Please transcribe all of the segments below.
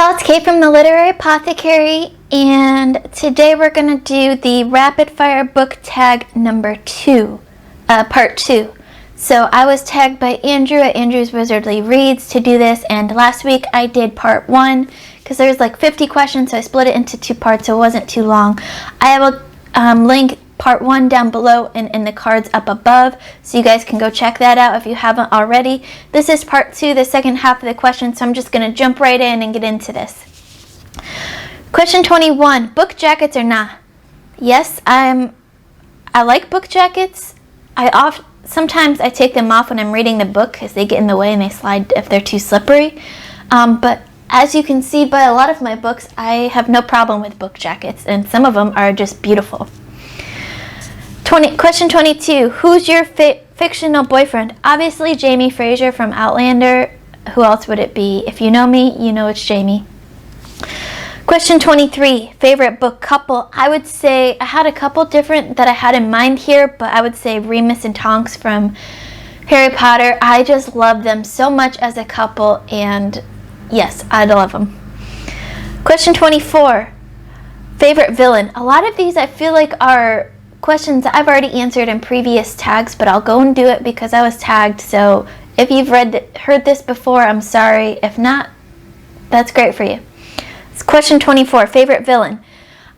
y'all, it's Kate from the Literary Apothecary, and today we're going to do the rapid fire book tag number 2, part 2. So I was tagged by Andrew at Andrew's Wizardly Reads to do this, and last week I did part 1 because there's like 50 questions, so I split it into 2 parts so it wasn't too long. I will link part 1 down below and in the cards up above, so you guys can go check that out if you haven't already. This is part 2, the second half of the question, so I'm just going to jump right in and get into this. Question 21, book jackets or not? Yes, I like book jackets. Sometimes I take them off when I'm reading the book because they get in the way and they slide if they're too slippery. But as you can see by a lot of my books, I have no problem with book jackets, and some of them are just beautiful. Question 22, who's your fictional boyfriend? Obviously Jamie Fraser from Outlander. Who else would it be? If you know me, you know it's Jamie. Question 23, favorite book couple. I would say I had a couple different that I had in mind here, but I would say Remus and Tonks from Harry Potter. I just love them so much as a couple, and yes, I love them. Question 24, favorite villain. A lot of these I feel like are questions that I've already answered in previous tags, but I'll go and do it because I was tagged. So if you've heard this before, I'm sorry. If not, that's great for you. It's question 24, favorite villain.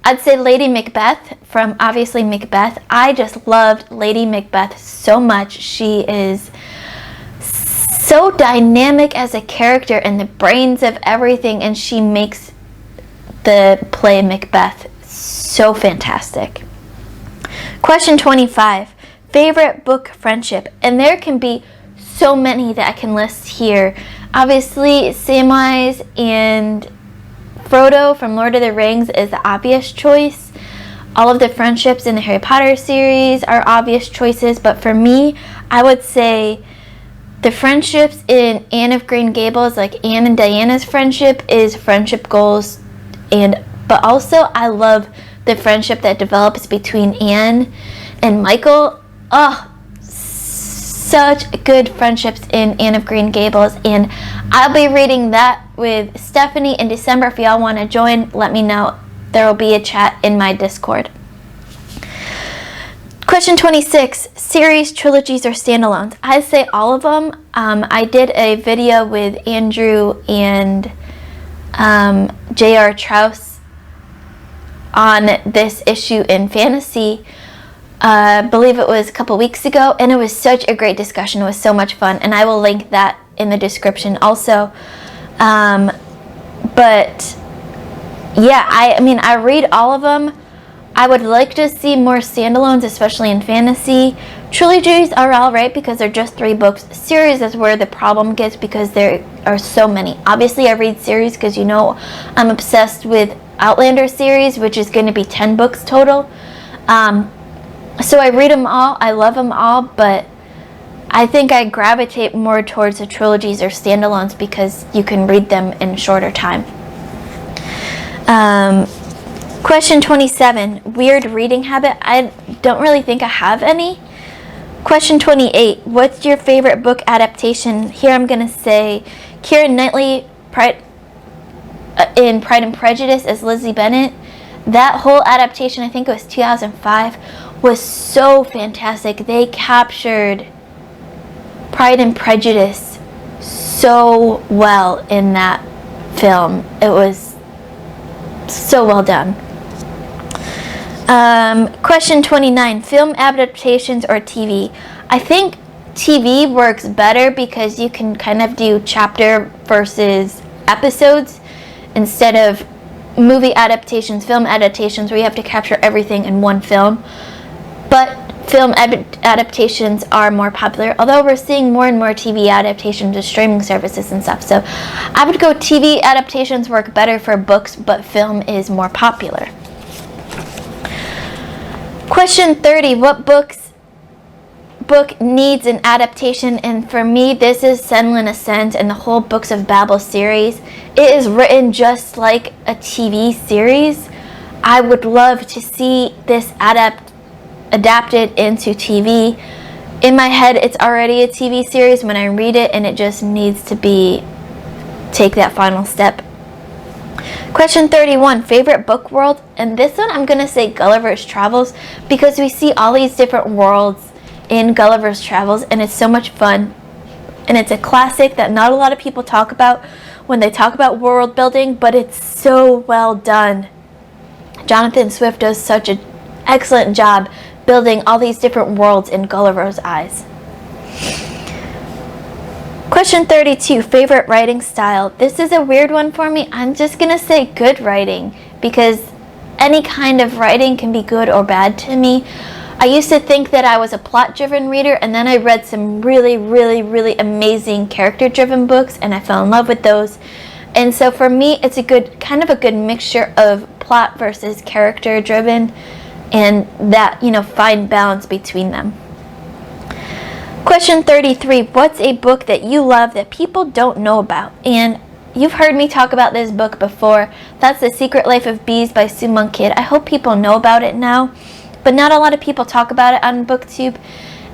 I'd say Lady Macbeth from obviously Macbeth. I just loved Lady Macbeth so much. She is so dynamic as a character and the brains of everything, and she makes the play Macbeth so fantastic. Question 25, favorite book friendship. And there can be so many that I can list here. Obviously, Samwise and Frodo from Lord of the Rings is the obvious choice. All of the friendships in the Harry Potter series are obvious choices, but for me, I would say the friendships in Anne of Green Gables, like Anne and Diana's friendship, is friendship goals. But also, I love the friendship that develops between Anne and Michael. Oh, such good friendships in Anne of Green Gables, and I'll be reading that with Stephanie in December. If y'all want to join, let me know. There will be a chat in my Discord. Question 26, series, trilogies, or standalones. I say all of them. I did a video with Andrew and J.R. Trouse on this issue in fantasy. I believe it was a couple weeks ago, and it was such a great discussion. It was so much fun, and I will link that in the description also. But yeah, I read all of them. I would like to see more standalones, especially in fantasy. Trilogies are alright because they're just 3 books. Series is where the problem gets because there are so many. Obviously I read series because you know I'm obsessed with Outlander series, which is going to be 10 books total. So I read them all, I love them all, but I think I gravitate more towards the trilogies or standalones because you can read them in a shorter time. Question 27, weird reading habit. I don't really think I have any. Question 28, what's your favorite book adaptation? Here I'm going to say Keira Knightley in Pride and Prejudice as Lizzie Bennet. That whole adaptation, I think it was 2005, was so fantastic. They captured Pride and Prejudice so well in that film. It was so well done. Question 29, film adaptations or TV? I think TV works better because you can kind of do chapter versus episodes instead of movie adaptations, film adaptations, where you have to capture everything in one film. But film adaptations are more popular, although we're seeing more and more TV adaptations of streaming services and stuff. So I would go TV adaptations work better for books, but film is more popular. Question 30, what book needs an adaptation? And for me, this is Senlin Ascent and the whole Books of Babel series. It is written just like a TV series. I would love to see this adapted into TV. In my head, it's already a TV series when I read it, and it just needs to take that final step Question 31, favorite book world? And this one I'm going to say Gulliver's Travels, because we see all these different worlds in Gulliver's Travels, and it's so much fun. And it's a classic that not a lot of people talk about when they talk about world building, but it's so well done. Jonathan Swift does such an excellent job building all these different worlds in Gulliver's eyes. Question 32, favorite writing style. This is a weird one for me. I'm just going to say good writing, because any kind of writing can be good or bad to me. I used to think that I was a plot-driven reader, and then I read some really, really, really amazing character-driven books, and I fell in love with those. And so for me, it's a good, kind of a good mixture of plot versus character-driven, and that, fine balance between them. Question 33, what's a book that you love that people don't know about? And you've heard me talk about this book before. That's The Secret Life of Bees by Sue Monk Kidd. I hope people know about it now, but not a lot of people talk about it on BookTube,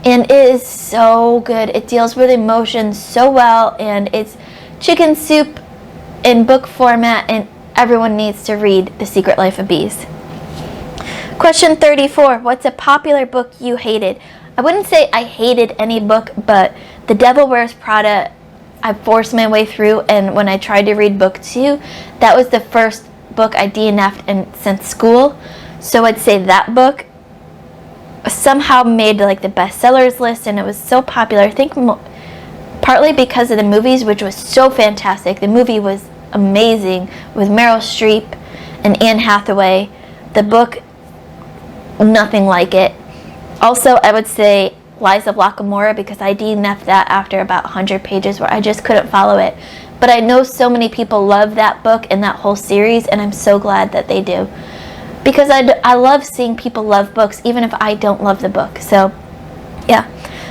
and it is so good. It deals with emotions so well, and it's chicken soup in book format, and everyone needs to read The Secret Life of Bees. Question 34, what's a popular book you hated? I wouldn't say I hated any book, but The Devil Wears Prada, I forced my way through, and when I tried to read book 2, that was the first book I DNF'd since school. So I'd say that book somehow made the bestsellers list, and it was so popular. I think partly because of the movies, which was so fantastic. The movie was amazing with Meryl Streep and Anne Hathaway. The book, nothing like it. Also, I would say Lies of Lockamora, because I DNF'd that after about 100 pages where I just couldn't follow it. But I know so many people love that book and that whole series, and I'm so glad that they do. Because I love seeing people love books, even if I don't love the book. So, yeah.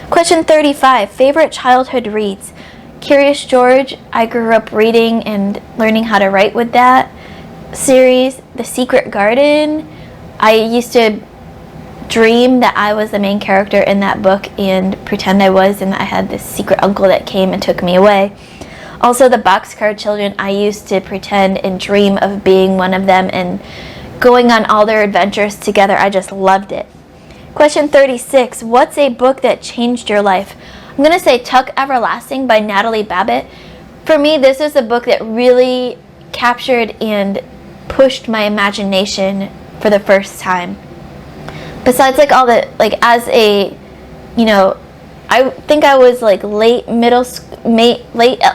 Question 35, favorite childhood reads. Curious George, I grew up reading and learning how to write with that series. The Secret Garden, I used to dream that I was the main character in that book and pretend I was, and I had this secret uncle that came and took me away. Also, the Boxcar Children, I used to pretend and dream of being one of them and going on all their adventures together. I just loved it. Question 36, what's a book that changed your life? I'm going to say Tuck Everlasting by Natalie Babbitt. For me, this is a book that really captured and pushed my imagination for the first time. Besides all the, as a, I think I was late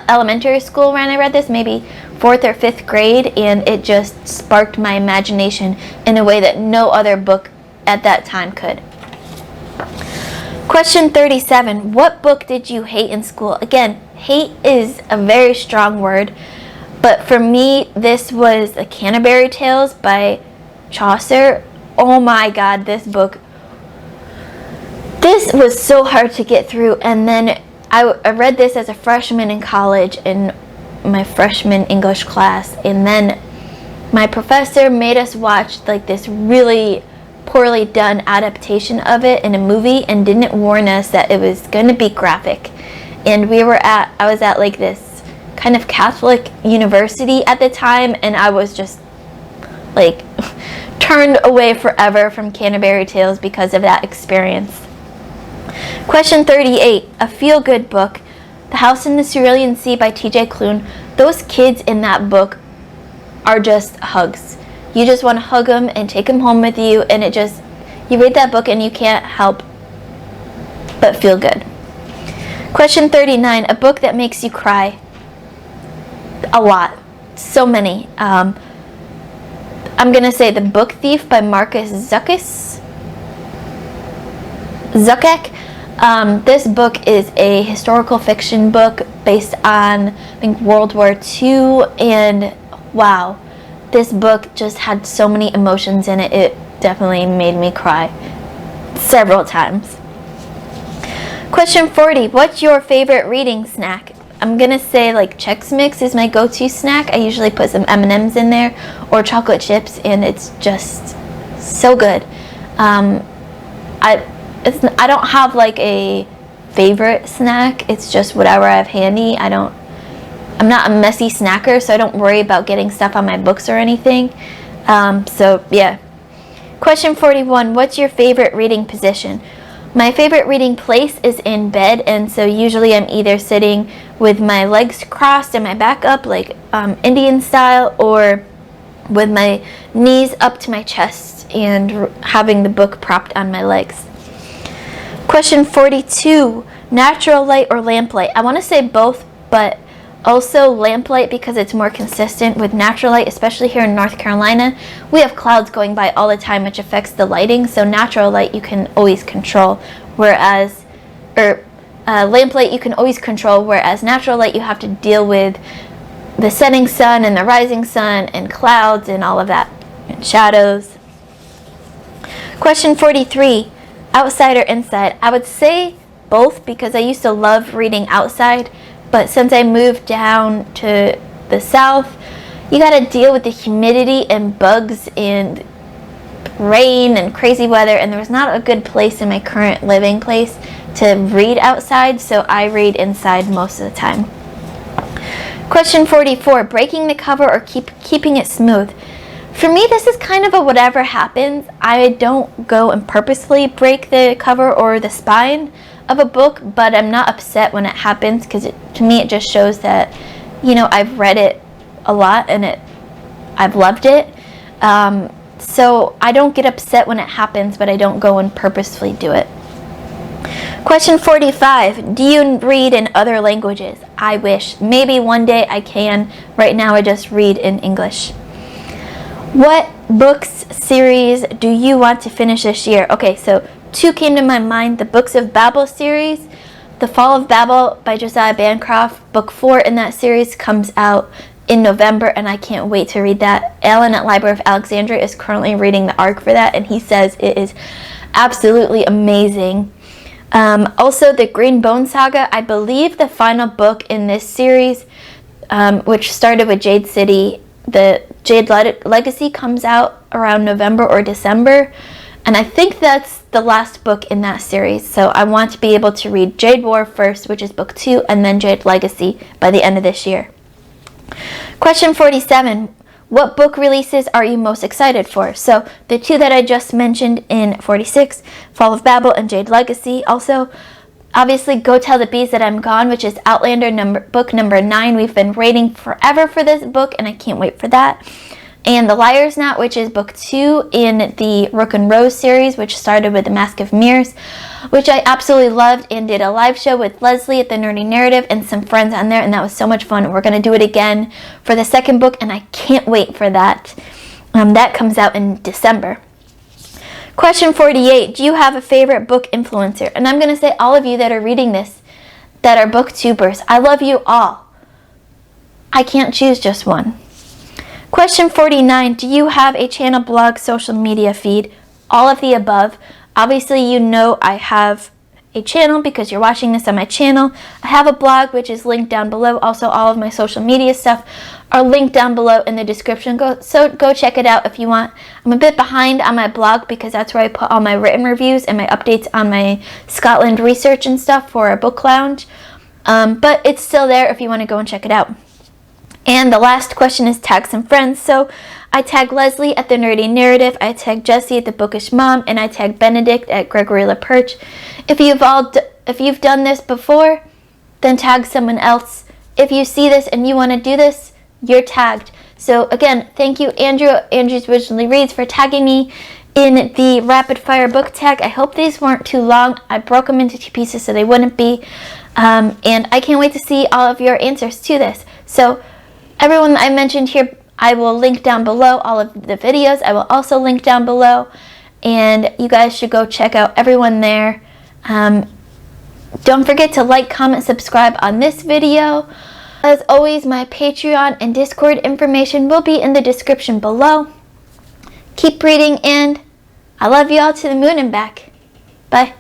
elementary school when I read this, maybe 4th or 5th grade, and it just sparked my imagination in a way that no other book at that time could. Question 37, what book did you hate in school? Again, hate is a very strong word, but for me, this was The Canterbury Tales by Chaucer. Oh my God, this book. This was so hard to get through, and then I read this as a freshman in college in my freshman English class, and then my professor made us watch this really poorly done adaptation of it in a movie, and didn't warn us that it was going to be graphic. And I was at this kind of Catholic university at the time, and I was just turned away forever from Canterbury Tales because of that experience. Question 38, a feel-good book. The House in the Cerulean Sea by T.J. Klune. Those kids in that book are just hugs. You just want to hug them and take them home with you, and you read that book and you can't help but feel good. Question 39, a book that makes you cry. A lot. So many. I'm going to say The Book Thief by Marcus Zuckuck. This book is a historical fiction book based on, I think, World War II, and wow, this book just had so many emotions in it. It definitely made me cry several times. Question 40, what's your favorite reading snack? I'm going to say Chex Mix is my go-to snack. I usually put some M&Ms in there or chocolate chips, and it's just so good. I don't have a favorite snack. It's just whatever I have handy. I'm not a messy snacker, so I don't worry about getting stuff on my books or anything. So yeah. Question 41, what's your favorite reading position? My favorite reading place is in bed, and so usually I'm either sitting with my legs crossed and my back up like Indian style, or with my knees up to my chest and having the book propped on my legs. Question 42, natural light or lamplight? I want to say both, but also lamplight because it's more consistent. With natural light, especially here in North Carolina, we have clouds going by all the time, which affects the lighting. So natural light you can always control, whereas lamplight you can always control, whereas natural light you have to deal with the setting sun and the rising sun and clouds and all of that, and shadows. Question 43, outside or inside? I would say both because I used to love reading outside, but since I moved down to the south, you got to deal with the humidity and bugs and rain and crazy weather, and there was not a good place in my current living place to read outside, so I read inside most of the time. Question 44, breaking the cover or keeping it smooth? For me, this is kind of a whatever happens. I don't go and purposely break the cover or the spine of a book, but I'm not upset when it happens because to me it just shows that, you know, I've read it a lot and I've loved it. So I don't get upset when it happens, but I don't go and purposefully do it. Question 45, do you read in other languages? I wish. Maybe one day I can. Right now I just read in English. What books series do you want to finish this year? Okay, so 2 came to my mind. The Books of Babel series, The Fall of Babel by Josiah Bancroft. Book 4 in that series comes out in November, and I can't wait to read that. Alan at Library of Alexandria is currently reading the ARC for that, and he says it is absolutely amazing. Also, the Green Bone Saga, I believe the final book in this series, which started with Jade City, the Jade Legacy, comes out around November or December, and I think that's the last book in that series. So I want to be able to read Jade War first, which is book 2, and then Jade Legacy by the end of this year. Question 47, what book releases are you most excited for? So the 2 that I just mentioned in 46, Fall of Babel and Jade Legacy. Also, obviously, Go Tell the Bees That I'm Gone, which is Outlander book number 9. We've been waiting forever for this book, and I can't wait for that. And The Liar's Knot, which is book 2 in the Rook and Rose series, which started with The Mask of Mirrors, which I absolutely loved and did a live show with Leslie at the Nerdy Narrative and some friends on there, and that was so much fun. We're going to do it again for the second book, and I can't wait for that. That comes out in December. Question 48, do you have a favorite book influencer? And I'm going to say all of you that are reading this, that are booktubers, I love you all. I can't choose just one. Question 49, do you have a channel, blog, social media feed? All of the above. Obviously, you know I have a channel because you're watching this on my channel. I have a blog which is linked down below. Also, all of my social media stuff are linked down below in the description. Go check it out if you want. I'm a bit behind on my blog because that's where I put all my written reviews and my updates on my Scotland research and stuff for a book lounge. But it's still there if you want to go and check it out. And the last question is tag some friends. So I tag Leslie at the Nerdy Narrative, I tag Jessie at the Bookish Mom, and I tag Benedict at Gregory LaPerche. If you've done this before, then tag someone else. If you see this and you want to do this, you're tagged. So again, thank you, Andrew, Andrew's Originally Reads, for tagging me in the rapid fire book tag. I hope these weren't too long. I broke them into 2 pieces so they wouldn't be. And I can't wait to see all of your answers to this. So everyone that I mentioned here, I will link down below. All of the videos I will also link down below, and you guys should go check out everyone there. Don't forget to like, comment, subscribe on this video. As always, my Patreon and Discord information will be in the description below. Keep reading, and I love you all to the moon and back. Bye.